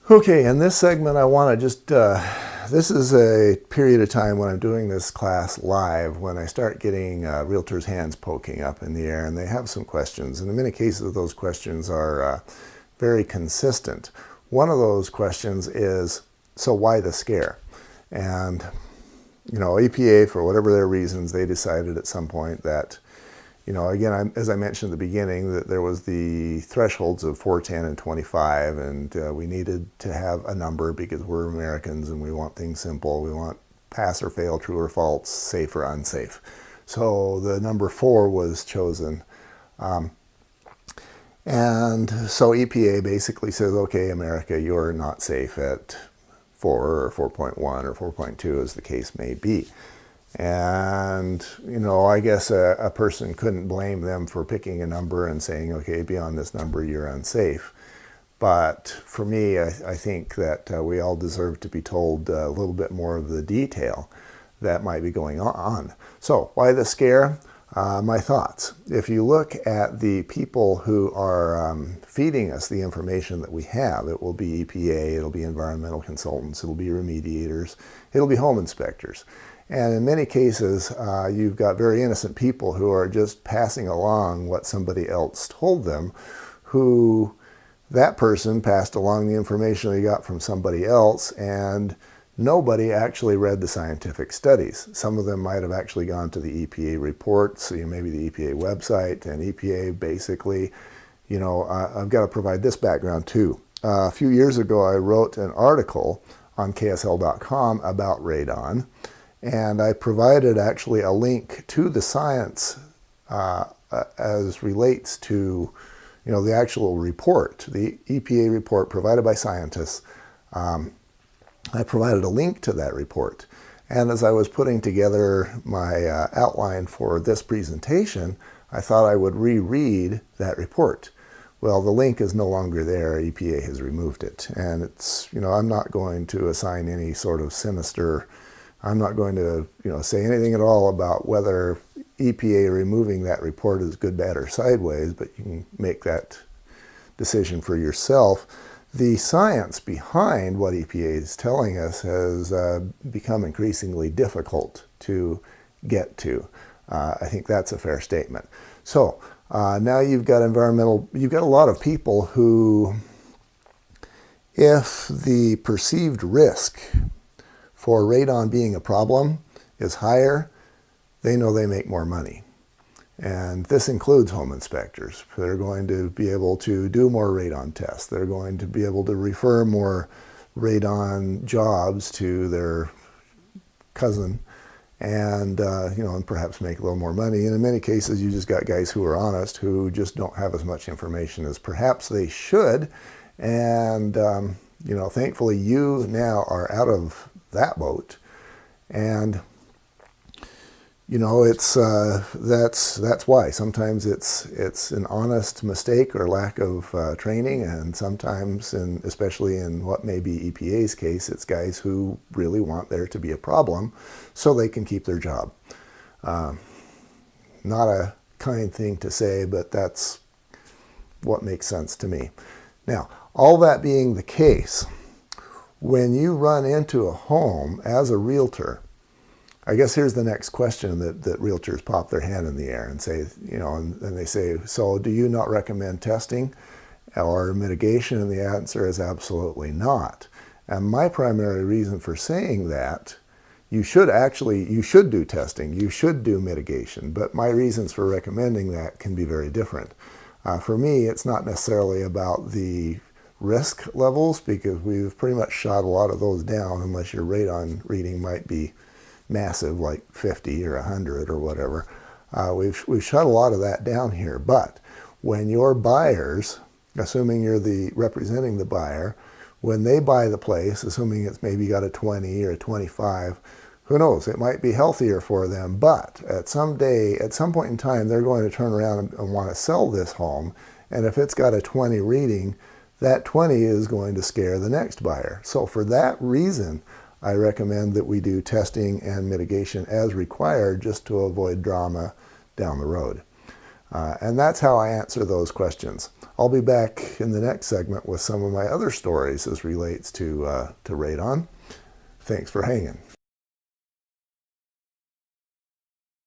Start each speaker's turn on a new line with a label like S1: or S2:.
S1: Okay, in this segment I want to just, this is a period of time when I'm doing this class live when I start getting realtors' hands poking up in the air and they have some questions. And in many cases those questions are very consistent. One of those questions is, so why the scare? And you know, EPA, for whatever their reasons, they decided at some point that, you know, again, as I mentioned at the beginning, that there was the thresholds of 4, 10, and 25, and we needed to have a number because we're Americans and we want things simple. We want pass or fail, true or false, safe or unsafe. So the number 4 was chosen. And so EPA basically says, okay, America, you're not safe at 4 or 4.1 or 4.2 as the case may be. And, you know, I guess a person couldn't blame them for picking a number and saying, okay, beyond this number, you're unsafe. But for me, I think that we all deserve to be told a little bit more of the detail that might be going on. So why the scare? My thoughts. If you look at the people who are feeding us the information that we have, it will be EPA, it'll be environmental consultants, it'll be remediators, it'll be home inspectors. And in many cases, you've got very innocent people who are just passing along what somebody else told them, who that person passed along the information they got from somebody else, and nobody actually read the scientific studies. Some of them might have actually gone to the EPA reports, so maybe the EPA website, and EPA basically, you know, I've got to provide this background too. A few years ago, I wrote an article on ksl.com about radon, and I provided actually a link to the science as relates to, you know, the actual report, the EPA report provided by scientists. I provided a link to that report. And as I was putting together my outline for this presentation, I thought I would reread that report. Well, the link is no longer there. EPA has removed it. And it's, you know, I'm not going to assign any sort of sinister, I'm not going to, you know, say anything at all about whether EPA removing that report is good, bad, or sideways, but you can make that decision for yourself. The science behind what EPA is telling us has become increasingly difficult to get to. I think that's a fair statement. So now you've got you've got a lot of people who, if the perceived risk for radon being a problem is higher, they know they make more money. And this includes home inspectors. They're going to be able to do more radon tests. They're going to be able to refer more radon jobs to their cousin and, you know, and perhaps make a little more money. And in many cases, you just got guys who are honest, who just don't have as much information as perhaps they should. And, you know, thankfully you now are out of that boat. And you know, it's that's why sometimes it's an honest mistake or lack of training, and sometimes, especially in what may be EPA's case, it's guys who really want there to be a problem so they can keep their job. Not a kind thing to say, but that's what makes sense to me. Now, all that being the case, when you run into a home as a realtor, I guess here's the next question that realtors pop their hand in the air and say, you know, and they say, so do you not recommend testing or mitigation? And the answer is absolutely not. And my primary reason for saying that, you should do testing, you should do mitigation, but my reasons for recommending that can be very different. For me, it's not necessarily about the risk levels, because we've pretty much shot a lot of those down, unless your radon reading might be massive, like 50 or 100 or whatever. We've shut a lot of that down here. But when your buyers, assuming you're representing the buyer, when they buy the place, assuming it's maybe got a 20 or a 25, who knows, it might be healthier for them, but at some point in time, they're going to turn around and want to sell this home, and if it's got a 20 reading, that 20 is going to scare the next buyer. So for that reason, I recommend that we do testing and mitigation as required, just to avoid drama down the road. And that's how I answer those questions. I'll be back in the next segment with some of my other stories as relates to radon. Thanks for hanging.